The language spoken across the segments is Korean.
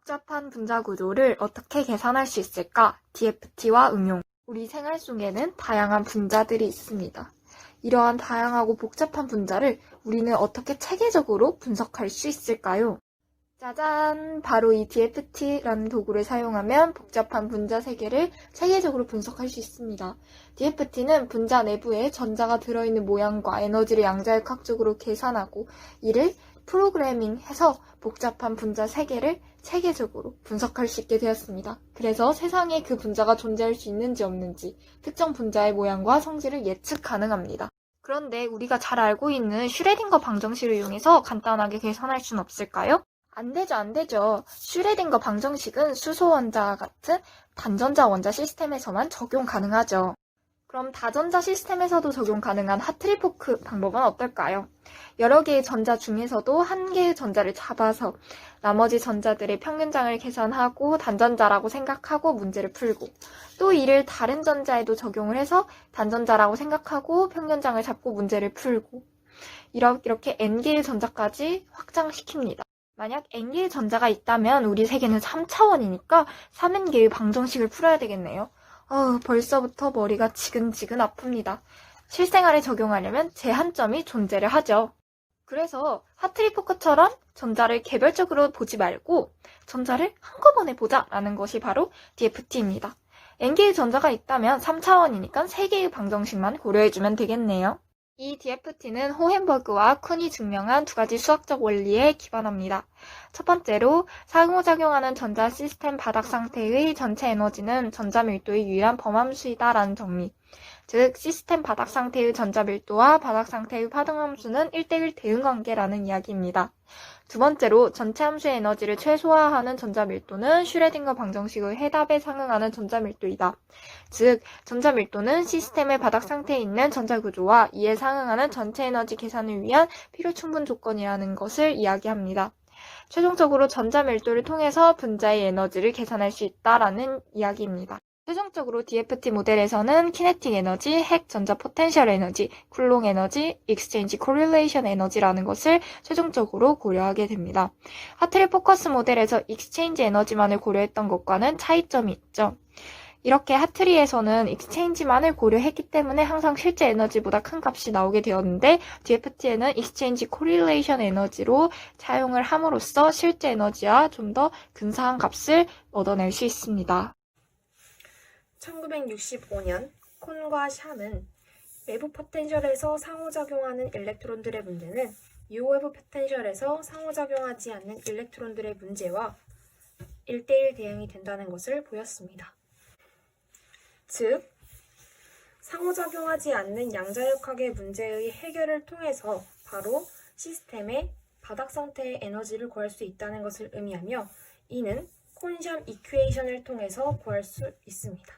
복잡한 분자 구조를 어떻게 계산할 수 있을까? DFT와 응용. 우리 생활 속에는 다양한 분자들이 있습니다. 이러한 다양하고 복잡한 분자를 우리는 어떻게 체계적으로 분석할 수 있을까요? 짜잔! 바로 이 DFT라는 도구를 사용하면 복잡한 분자 세계를 체계적으로 분석할 수 있습니다. DFT는 분자 내부에 전자가 들어있는 모양과 에너지를 양자역학적으로 계산하고 이를 프로그래밍해서 복잡한 분자 세계를 체계적으로 분석할 수 있게 되었습니다. 그래서 세상에 그 분자가 존재할 수 있는지 없는지 특정 분자의 모양과 성질을 예측 가능합니다. 그런데 우리가 잘 알고 있는 슈레딩거 방정식을 이용해서 간단하게 계산할 수는 없을까요? 안 되죠. 슈레딩거 방정식은 수소 원자와 같은 단전자 원자 시스템에서만 적용 가능하죠. 그럼 다전자 시스템에서도 적용 가능한 하트리포크 방법은 어떨까요? 여러 개의 전자 중에서도 한 개의 전자를 잡아서 나머지 전자들의 평균장을 계산하고 단전자라고 생각하고 문제를 풀고 또 이를 다른 전자에도 적용을 해서 단전자라고 생각하고 평균장을 잡고 문제를 풀고 이렇게 n개의 전자까지 확장시킵니다. 만약 n개의 전자가 있다면 우리 세계는 3차원이니까 3n개의 방정식을 풀어야 되겠네요. 벌써부터 머리가 지근지근 아픕니다. 실생활에 적용하려면 제한점이 존재를 하죠. 그래서 하트리포크처럼 전자를 개별적으로 보지 말고 전자를 한꺼번에 보자라는 것이 바로 DFT입니다. n개의 전자가 있다면 3차원이니까 3개의 방정식만 고려해주면 되겠네요. 이 DFT는 호헨버그와 쿤이 증명한 두 가지 수학적 원리에 기반합니다. 첫 번째로 상호작용하는 전자 시스템 바닥 상태의 전체 에너지는 전자 밀도의 유일한 범함수이다라는 정리. 즉 시스템 바닥 상태의 전자 밀도와 바닥 상태의 파동함수는 1대1 대응관계라는 이야기입니다. 두 번째로 전체 함수의 에너지를 최소화하는 전자 밀도는 슈레딩거 방정식의 해답에 상응하는 전자 밀도이다. 즉 전자 밀도는 시스템의 바닥 상태에 있는 전자 구조와 이에 상응하는 전체 에너지 계산을 위한 필요 충분 조건이라는 것을 이야기합니다. 최종적으로 전자 밀도를 통해서 분자의 에너지를 계산할 수 있다라는 이야기입니다. 최종적으로 DFT 모델에서는 키네틱 에너지, 핵 전자 포텐셜 에너지, 쿨롱 에너지, 익스체인지 코릴레이션 에너지라는 것을 최종적으로 고려하게 됩니다. 하트리 포커스 모델에서 익스체인지 에너지만을 고려했던 것과는 차이점이 있죠. 이렇게 하트리에서는 익스체인지만을 고려했기 때문에 항상 실제 에너지보다 큰 값이 나오게 되었는데 DFT에는 익스체인지 코릴레이션 에너지로 사용을 함으로써 실제 에너지와 좀 더 근사한 값을 얻어낼 수 있습니다. 1965년 콘과 샴은 외부 포텐셜에서 상호작용하는 일렉트론들의 문제는 유외부 포텐셜에서 상호작용하지 않는 일렉트론들의 문제와 1대1 대응이 된다는 것을 보였습니다. 즉, 상호작용하지 않는 양자역학의 문제의 해결을 통해서 바로 시스템의 바닥 상태의 에너지를 구할 수 있다는 것을 의미하며 이는 콘샴 이퀘이션을 통해서 구할 수 있습니다.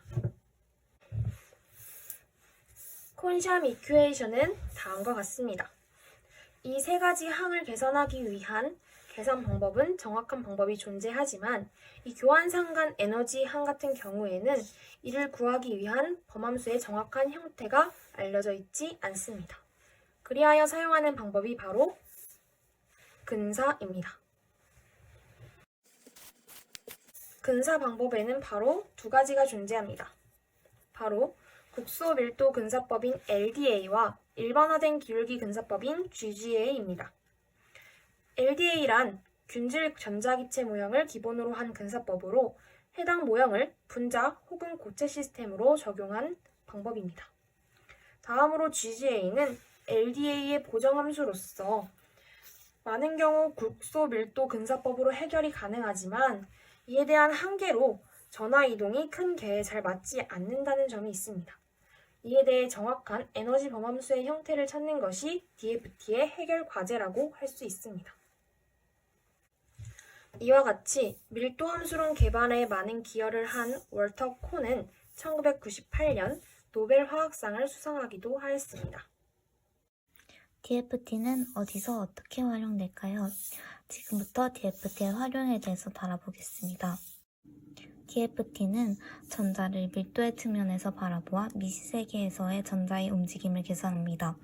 콘샴 이퀘이션은 다음과 같습니다. 이 세 가지 항을 계산하기 위한 계산 방법은 정확한 방법이 존재하지만 이 교환상간 에너지 항 같은 경우에는 이를 구하기 위한 범함수의 정확한 형태가 알려져 있지 않습니다. 그리하여 사용하는 방법이 바로 근사입니다. 근사 방법에는 바로 두 가지가 존재합니다. 바로 국소 밀도 근사법인 LDA와 일반화된 기울기 근사법인 GGA입니다. LDA란 균질 전자기체 모형을 기본으로 한 근사법으로 해당 모형을 분자 혹은 고체 시스템으로 적용한 방법입니다. 다음으로 GGA는 LDA의 보정함수로서 많은 경우 국소 밀도 근사법으로 해결이 가능하지만 이에 대한 한계로 전하 이동이 큰 개에 잘 맞지 않는다는 점이 있습니다. 이에 대해 정확한 에너지 범함수의 형태를 찾는 것이 DFT의 해결 과제라고 할 수 있습니다. 이와 같이 밀도 함수론 개발에 많은 기여를 한 월터 콘은 1998년 노벨 화학상을 수상하기도 하였습니다. DFT는 어디서 어떻게 활용될까요? 지금부터 DFT의 활용에 대해서 알아보겠습니다. DFT는 전자를 밀도의 측면에서 바라보아 미시세계에서의 전자의 움직임을 계산합니다.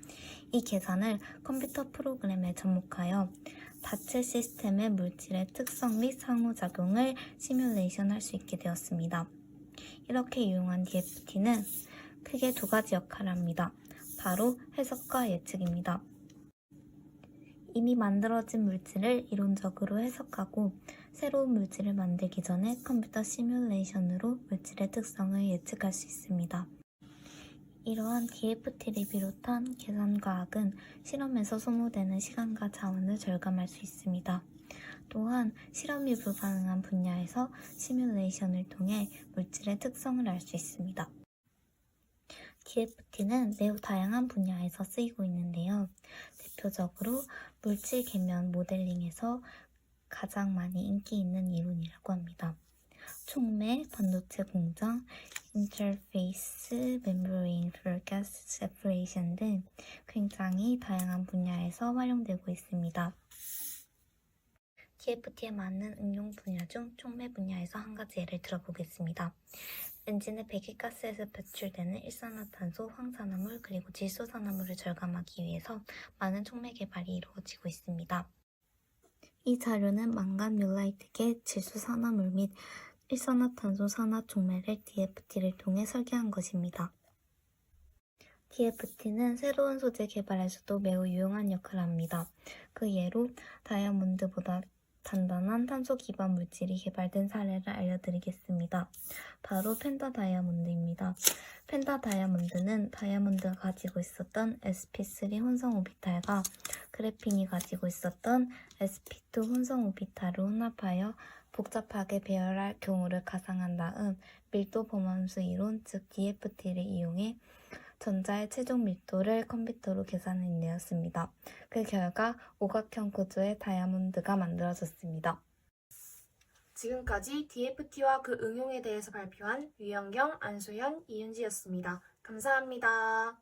이 계산을 컴퓨터 프로그램에 접목하여 다체 시스템의 물질의 특성 및 상호작용을 시뮬레이션할 수 있게 되었습니다. 이렇게 이용한 DFT는 크게 두 가지 역할을 합니다. 바로 해석과 예측입니다. 이미 만들어진 물질을 이론적으로 해석하고 새로운 물질을 만들기 전에 컴퓨터 시뮬레이션으로 물질의 특성을 예측할 수 있습니다. 이러한 DFT를 비롯한 계산과학은 실험에서 소모되는 시간과 자원을 절감할 수 있습니다. 또한 실험이 불가능한 분야에서 시뮬레이션을 통해 물질의 특성을 알 수 있습니다. DFT는 매우 다양한 분야에서 쓰이고 있는데요. 대표적으로 물질 계면 모델링에서 가장 많이 인기 있는 이론이라고 합니다. 촉매, 반도체 공정, 인터페이스, 멤브레인 for gas separation 등 굉장히 다양한 분야에서 활용되고 있습니다. DFT에 맞는 응용 분야 중 촉매 분야에서 한 가지 예를 들어보겠습니다. 엔진의 배기가스에서 배출되는 일산화탄소, 황산화물, 그리고 질소산화물을 절감하기 위해서 많은 촉매 개발이 이루어지고 있습니다. 이 자료는 망간 뮬라이트계 질소산화물 및 일산화탄소 산화 촉매를 DFT를 통해 설계한 것입니다. DFT는 새로운 소재 개발에서도 매우 유용한 역할을 합니다. 그 예로 다이아몬드보다 단단한 탄소 기반 물질이 개발된 사례를 알려드리겠습니다. 바로 펜타 다이아몬드입니다. 펜타 다이아몬드는 다이아몬드가 가지고 있었던 sp3 혼성 오비탈과 그래핀이 가지고 있었던 sp2 혼성 오비탈을 혼합하여 복잡하게 배열할 경우를 가상한 다음 밀도 범함수 이론 즉 DFT를 이용해 전자의 최종 밀도를 컴퓨터로 계산해내었습니다. 그 결과 오각형 구조의 다이아몬드가 만들어졌습니다. 지금까지 DFT와 그 응용에 대해서 발표한 유영경, 안소현, 이윤지였습니다. 감사합니다.